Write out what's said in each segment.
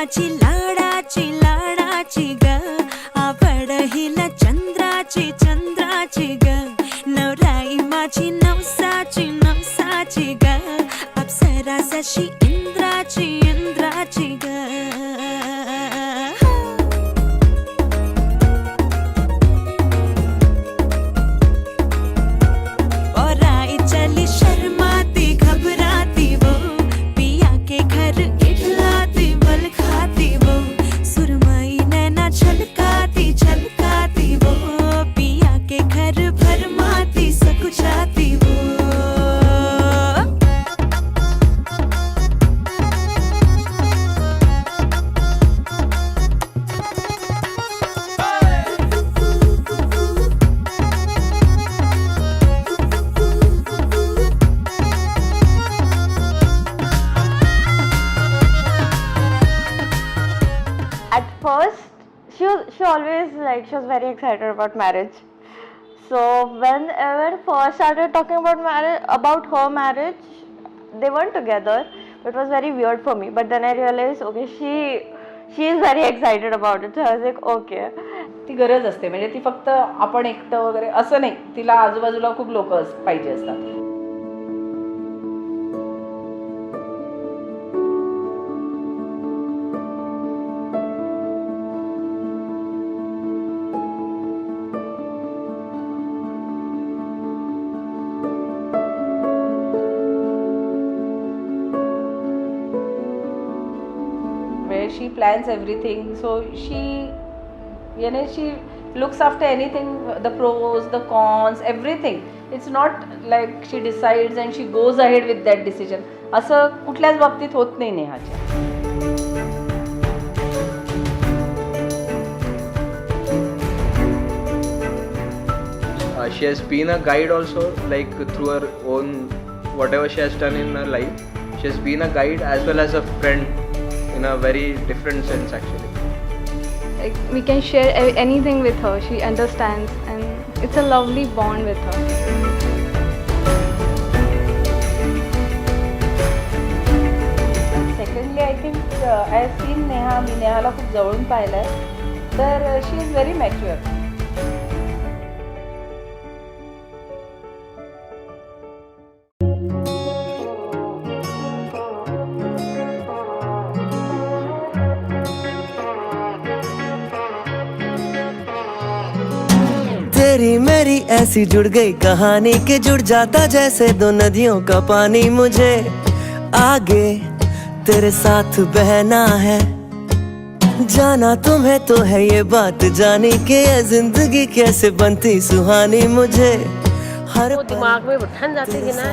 माझी लाडाची लाडाची ग आवड हिला चंद्राची चंद्राची ग नवराई माझी नवसाची नवसाची ग अप्सरा जशी इंद्राची इंद्राची ग At first, she always she was very excited about marriage. So whenever first started talking about her marriage, they weren't together. It was very weird for me. But then I realized, okay, she is very excited about it. So I was like, okay. ती गरज असते म्हणजे ती फक्त आपण एकटं वगैरे असं नाही, तिला आजूबाजूला खूप लोक पाहिजे असतात. Where she plans everything, so she looks after anything, the pros, the cons, everything. It's not like she decides and she goes ahead with that decision. असं कुठल्याच बाबतीत होत नाही नेहाच्या. She has been a guide also, like through her own whatever she has done in her life. She has been a guide as well as a friend in a very different sense actually. Like we can share anything with her. She understands and it's a lovely bond with her. Secondly, I think I have seen Neha, मी नेहाला खूप जवळून पाहिलंय, तर she is very mature. तेरी मेरी ऐसी जुड़ गई कहानी के जुड़ जाता जैसे दो नदियों का पानी मुझे आगे तेरे साथ बहना है जाना तुम्हें तो है ये बात जानी के ये जिंदगी कैसे बनती सुहानी मुझे हर वो दिमाग में उठन जाते कि ना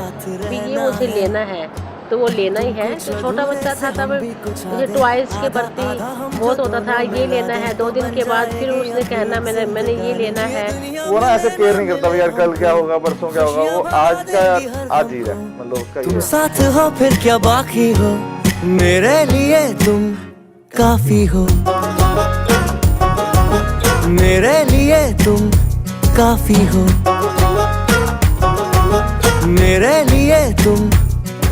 भी ये मुझे लेना है तो वो लेना ही है. तो छोटा बच्चा था तब मुझे टॉयज के प्रति बहुत होता था, ये लेना है. 2 दिन के बाद फिर उसने कहना मैंने ये लेना है. वो ना ऐसे केयर नहीं करता यार कल क्या होगा परसों क्या होगा, वो आज का आज ही है, मतलब उसका तुम साथ हो फिर क्या बाकी हो मेरे लिए तुम काफी हो मेरे लिए तुम काफी हो मेरे लिए तुम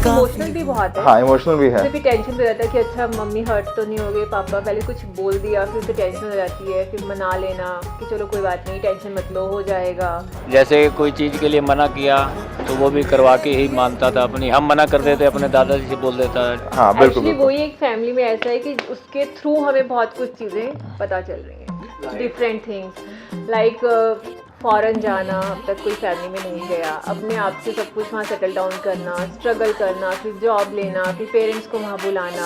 इमोशनल भी बहुत है. हाँ इमोशनल भी है. फिर भी टेंशन तो रहता है कि अच्छा मम्मी हर्ट तो नहीं हो गई, पापा पहले कुछ बोल दिया फिर तो टेंशन हो जाती है. फिर मना लेना कि चलो कोई बात नहीं, टेंशन मत लो, हो जाएगा. जैसे कोई चीज़ के लिए मना किया तो वो भी करवा के ही मानता था अपनी. हम मना कर देते अपने दादाजी से बोल देता है. हाँ बिल्कुल. एक्चुअली वही एक फैमिली में ऐसा है कि उसके थ्रू हमें बहुत कुछ चीज़ें पता चल रही हैं, डिफरेंट थिंग्स लाइक फॉरेन जाना. अब तक कोई फैमिली में नहीं गया, अपने आप से सब कुछ वहाँ सेटल डाउन करना, स्ट्रगल करना, फिर जॉब लेना, फिर पेरेंट्स को वहाँ बुलाना.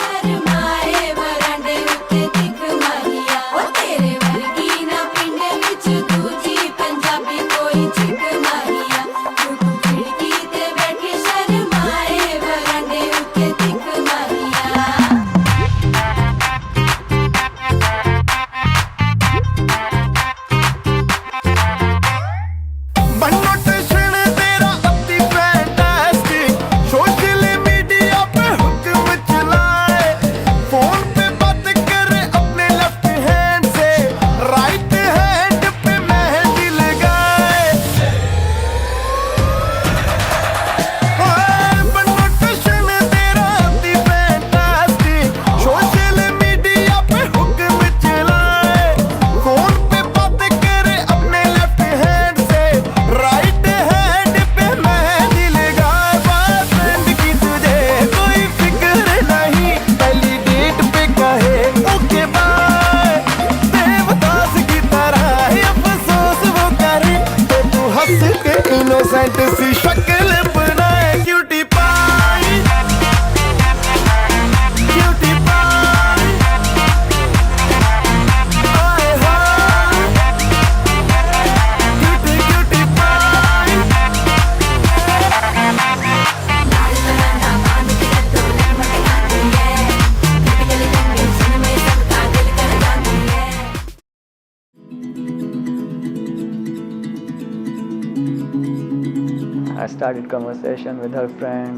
started conversation with her friend,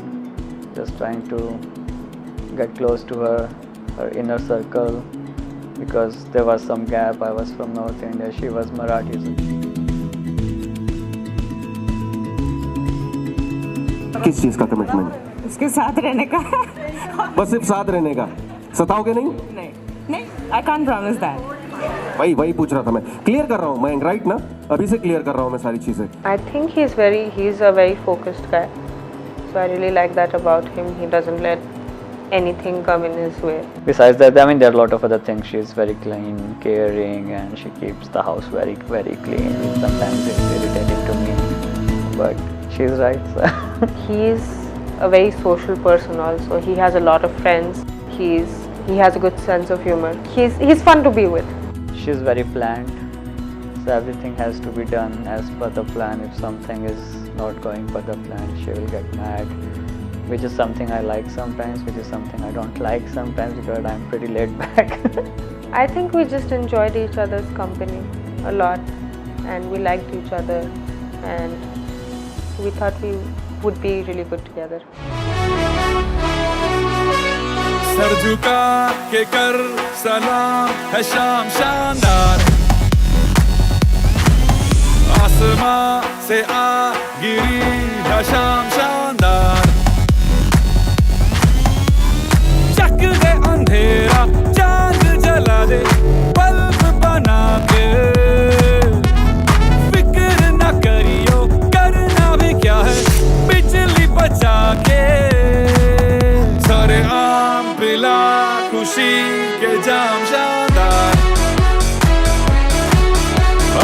just trying to get close to her inner circle, because there was some gap. I was from North India, she was Marathi. किस चीज का कमिटमेंट? उसके साथ रहने का। बस सिर्फ साथ रहने का, सताओगे नहीं? नहीं, I can't promise that. वही पूछ रहा था मैं, क्लियर कर रहा हूँ मैं, राइट ना? अभी से क्लियर कर रहा हूँ मैं सारी चीजें। I think he's a very focused guy, so I really like that about him. He doesn't let anything come in his way. Besides that, I mean, there are a lot of other things. She's very clean, caring, and she keeps the house very, very clean. Sometimes it's irritating to me, but she's right. So. He's a very social person also. He has a lot of friends. He has a good sense of humor. He's fun to be with. She's very planned, so everything has to be done as per the plan. If something is not going per the plan, she will get mad, which is something I like sometimes, which is something I don't like sometimes, because I'm pretty laid back. I think we just enjoyed each other's company a lot, and we liked each other, and we thought we would be really good together. Sir झुका के कर सलाम है शाम शानदार, आसमां से आ गिरी है शाम शानदार, चक दे अंधेरा चांद जला दे बल्ब बना के, फिक्र न करियो करना भी क्या है बिजली बचा के, सारे आम पिला खुशी के जाम शानदार,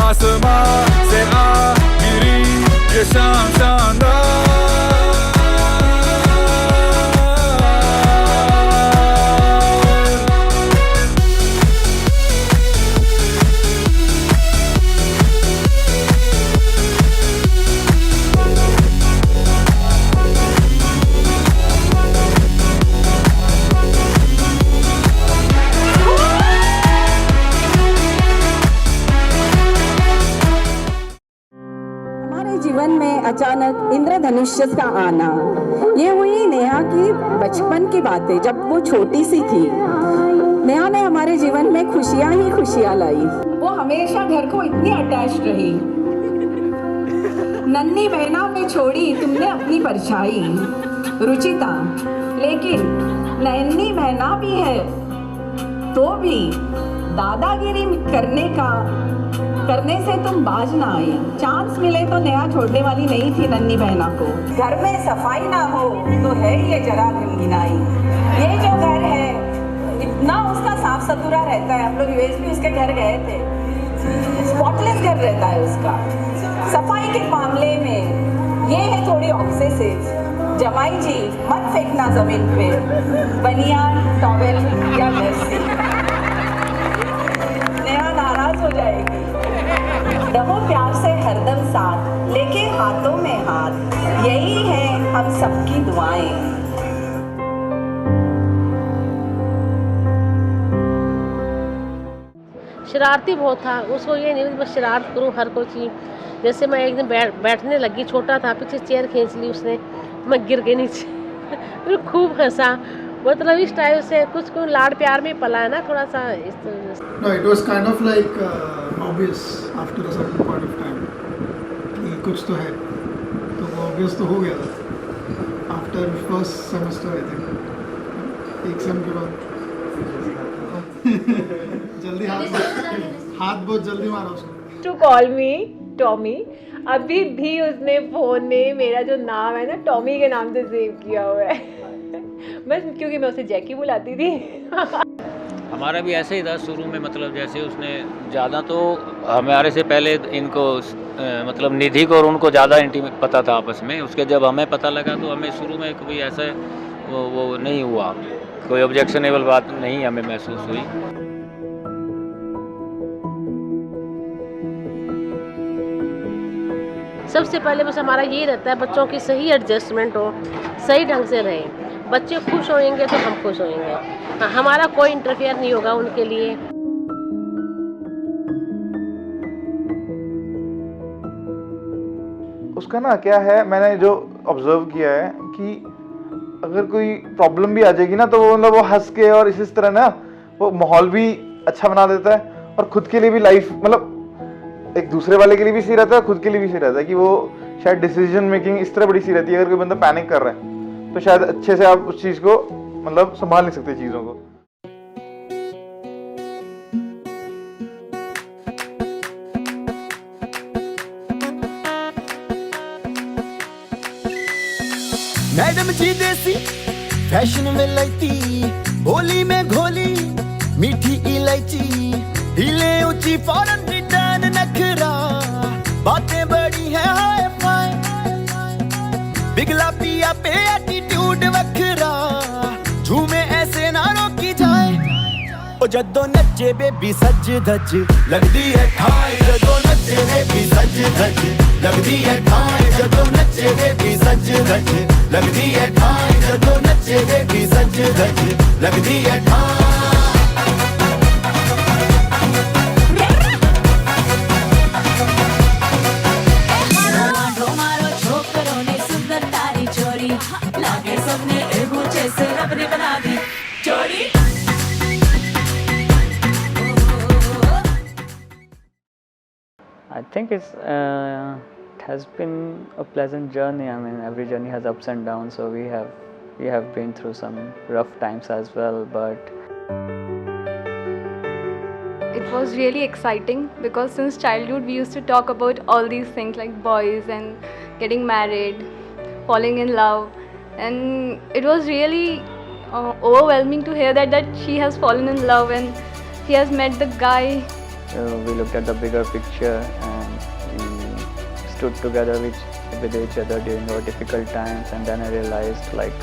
आसमां से आ गिरी ये शाम शानदार। जीवन में अचानक इंद्रधनुष्य का आना, ये हुई नेहा की बचपन की बातें जब वो छोटी सी थी। नेहा ने हमारे जीवन में खुशियां ही खुशियां लाई। वो हमेशा घर को इतनी अटैच रही। नन्ही बहना में छोड़ी तुमने अपनी परछाई रुचिता, लेकिन नन्ही बहना भी है तो भी दादागिरी करने से तुम बाज ना आई। चांस मिले तो नेहा छोड़ने वाली नहीं थी नन्ही बहना को। घर में सफाई ना हो तो है ये जरा गिनगिनाई। ये जो घर है इतना उसका साफ सुथरा रहता है, हम लोग यूएस भी उसके घर गए थे, स्पॉटलेस घर रहता है उसका। सफाई के मामले में ये है थोड़ी ऑब्सेसिव। जमाई जी मत फेंकना जमीन पे बनियान, टॉवेल या जर्सी, नेहा नाराज हो जाएगी। रहो प्यार से हरदम साथ, लेके हाथों में हाथ, यही है हम सबकी दुआएं। शरारती बहुत था, उसको ये नहीं बस शरारत करूँ हर कोई चीज़। जैसे मैं एक दिन बैठने लगी, छोटा था, पीछे चेयर खींच ली उसने, मैं गिर गई नीचे। फिर खूब हंसा। मतलब इस टाइप से कुछ लाड़ प्यार में पला है ना थोड़ा सा इस तरह से। No, it was kind of like obvious after a certain point of time कि कुछ तो है, तो वो obvious तो हो गया था after first semester I think। एक सेम के बाद जल्दी हाथ बहुत जल्दी मारा उसने। To call me टॉमी, अभी भी उसने फ़ोन में मेरा जो नाम है ना टॉमी के नाम से सेव किया हुआ है। बस क्योंकि मैं उसे जैकी बुलाती थी। हमारा भी ऐसे ही था शुरू में, मतलब जैसे उसने ज़्यादा तो हमारे से पहले इनको मतलब निधि को और उनको ज़्यादा इंटीमेट पता था आपस में। उसके जब हमें पता लगा तो हमें शुरू में कोई ऐसा वो नहीं हुआ, कोई ऑब्जेक्शनेबल बात नहीं हमें महसूस हुई। सबसे पहले बस हमारा यही रहता है बच्चों की सही एडजस्टमेंट हो, सही ढंग से रहे। बच्चे खुश होंगे तो हम खुश होंगे, हमारा कोई इंटरफेयर नहीं होगा उनके लिए। उसका उनका ना क्या है, मैंने जो ऑब्जर्व किया है कि अगर कोई प्रॉब्लम भी आ जाएगी ना तो वो मतलब वो हंस के और इस तरह ना वो माहौल भी अच्छा बना देता है और खुद के लिए भी लाइफ मतलब एक दूसरे वाले के लिए भी सही रहता है, खुद के लिए भी सही रहता है कि वो शायद डिसीजन मेकिंग इस तरह बड़ी सी रहती है। अगर कोई बंदा पैनिक कर रहा है तो शायद अच्छे से आप उस चीज़ को मतलब संभाल नहीं सकते चीज़ों को। मैडम जी देसी फैशन में लाइती, होली में घोली मीठी इलायची, हिले ऊंची फॉरन रिटर्न नखरा, बातें बड़ी है हाय फाय, बिगला पिया पे एटीट्यूड वखरा, झूमे ऐसे ना रोकी जाए, ओ जदों नचे बेबी सज धज लगदी है ठाई, जदों नचे बेबी सज धज लगदी है ठाई, जदों नचे बेबी सज धज लगदी है ठाई, जदों नचे बेबी सज धज लगदी है ठाई। लागे सबने एगो जैसे रब ने बना दी जोड़ी। I think it has been a pleasant journey. I mean, every journey has ups and downs, so we have been through some rough times as well, but It was really exciting because since childhood we used to talk about all these things like boys and getting married, falling in love, and it was really overwhelming to hear that she has fallen in love and he has met the guy. we looked at the bigger picture and we stood together with each other during our difficult times, and then I realized like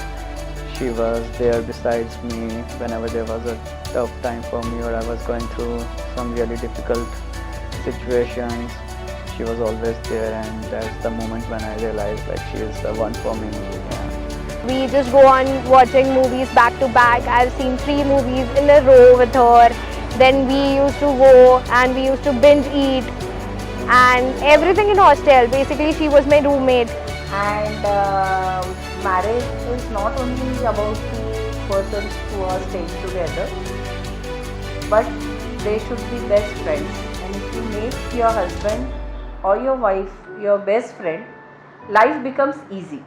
she was there besides me whenever there was a tough time for me or I was going through some really difficult situations. She was always there, and that's the moment when I realized like she is the one for me. Yeah. We just go on watching movies back to back. I've seen 3 movies in a row with her. Then we used to go and we used to binge eat and everything in hostel. Basically, she was my roommate. And marriage is not only about two persons who are staying together, but they should be best friends. And if you make your husband or your wife your best friend, life becomes easy.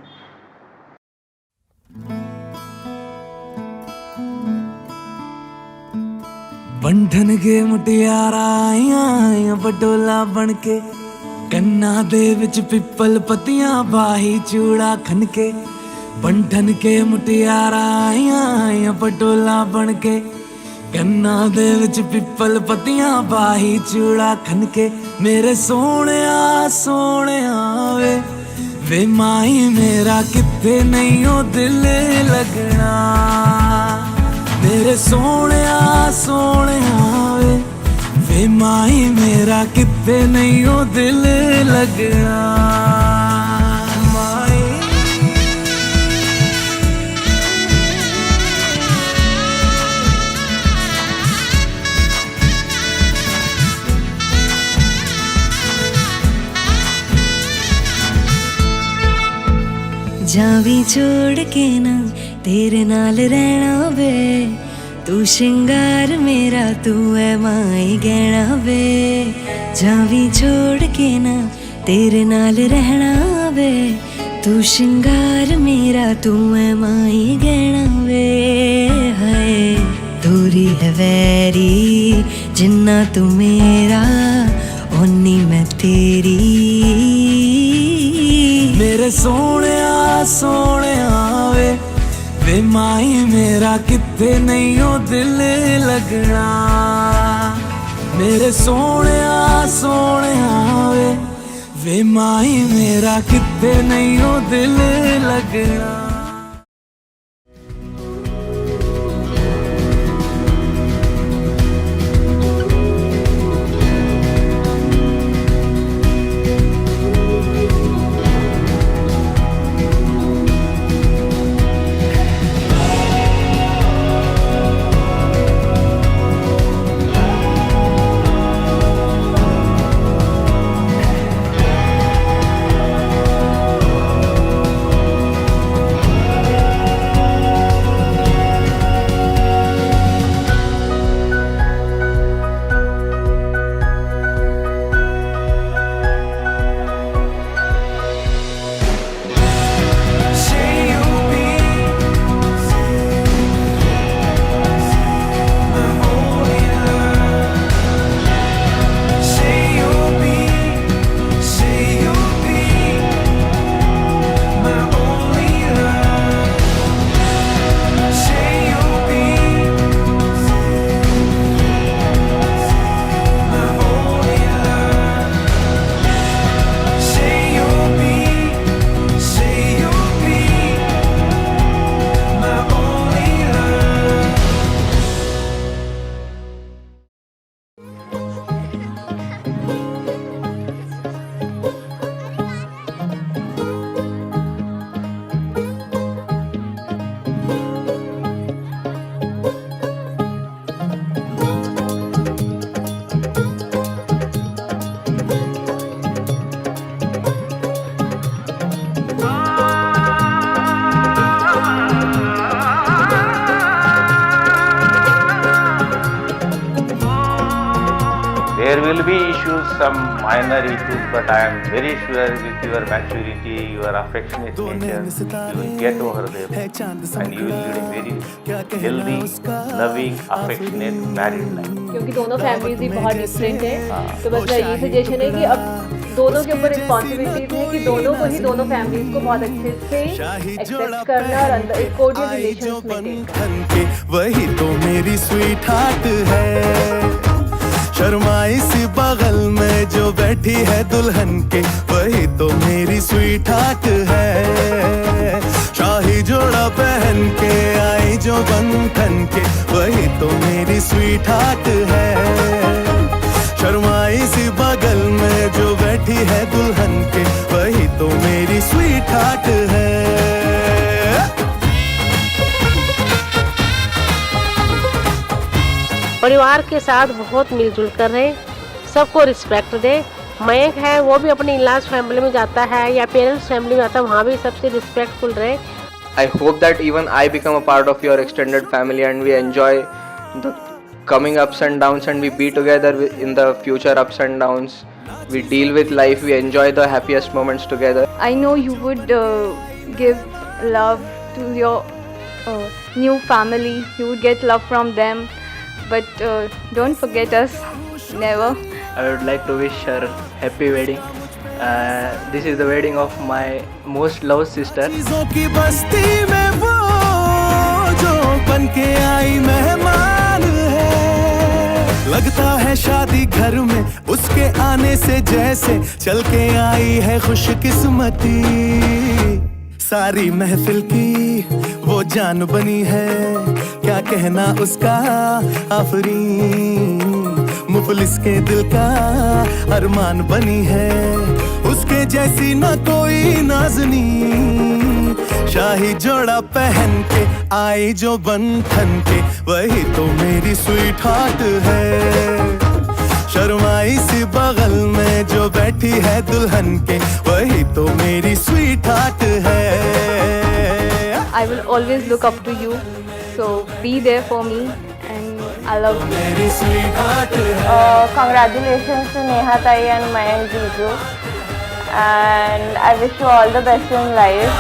बंधन के मुटियारा आईਆਂ बडोला बन के ਕੰਨਾਂ ਦੇ ਵਿੱਚ ਪਿੱਪਲ ਪੱਤੀਆਂ ਬਾਹੀ ਚੂੜਾ ਖਨ ਕੇ ਬੰਧਨ ਕੇ ਮੁਟਿਆਰਾ ਆਈਆਂ ਬਡੋਲਾ ਬਣ ਕੇ ਕੰਨਾਂ ਦੇ ਵਿੱਚ ਪਿੱਪਲ ਪੱਤੀਆਂ ਬਾਹੀ ਚੂੜਾ ਖਨ ਕੇ ਮੇਰੇ ਸੋਹਣਿਆ ਸੋਹਣਿਆ ਵੇ ਮਾਈ ਮੇਰਾ ਕਿੱਥੇ ਨਹੀਂ ਉਹ ਦਿਲ ਲੱਗਣਾ मेरे सोहणिया सोहणिया वे माई मेरा किते नहीं ओ दिल लगना माई। जावी छोड़ के ना तेरे नाल रहना वे तू श्रृंगार मेरा तू है माई गहना वे जावी छोड़ के ना तेरे नाल रहना वे तू श्रृंगार मेरा तू है माई गहना वे हाय दूरी है वैरी जिन्ना तू मेरा ओनी मैं तेरी मेरे सोहणिया सोहणिया वे माई मेरा किते नहीं ओ दिल लगना मेरे सोहणिया सोहणिया वे माई मेरा किते नहीं ओ दिल लगना। will be issues, some minor issues, but I am very sure with your maturity, your affectionate nature, you will get over them and you will lead a very healthy, loving, affectionate married life. क्योंकि दोनों families भी बहुत different है, तो बस मेरा ये suggestion है कि अब दोनों के ऊपर रिस्पॉन्सिबिलिटीज है कि दोनों को ही दोनों फैमिलीज को बहुत अच्छे से एक्सेप्ट करना और अंदर एक कोर्डियल रिलेशंस मेंटेन करना। वही तो मेरी स्वीट हार्ट है, शर्माई सी बगल में जो बैठी है दुल्हन के, वही तो मेरी स्वीट हार्ट है। शाही जोड़ा पहन के आई जो बंधन के, वही तो मेरी स्वीट हार्ट है। शर्माई सी बगल में जो बैठी है दुल्हन के, वही तो मेरी स्वीट हार्ट है। परिवार के साथ बहुत मिलजुल कर रहे, सबको रिस्पेक्ट दे। मयंक है वो भी अपनी इलाज फैमिली में जाता है या पेरेंट्स फैमिली में जाता है, वहाँ भी सबसे रिस्पेक्टफुल रहे। I hope that even I become a part of your extended family and we enjoy the coming ups and downs and we be together in the future ups and downs. We deal with life, we enjoy the happiest moments together. I know you would give love to your new family. You would get love from them, but don't forget us. Never. I would like to wish her happy wedding. This is the wedding of my most loved sister. चीजों की बस्ती में वो जो बन के आई मेहमान है, लगता है शादी घर में उसके आने से जैसे चल के आई है खुशकिस्मती। सारी महफिल की वो जान बनी है, क्या कहना उसका आफरीन। मुफलिस के दिल का अरमान बनी है, उसके जैसी न कोई नाज़नी। शाही जोड़ा पहन के आई जो बंधन के, वही तो मेरी स्वीट हार्ट है। शर्माई सी बगल में जो बैठी है दुल्हन के, वही तो मेरी स्वीट हार्ट है। I will always look up to you, so be there for me and I love you. मेरी स्वीट हार्ट है। Congratulations to Neha Tai and Mayank Jiju, and I wish you all the best in life.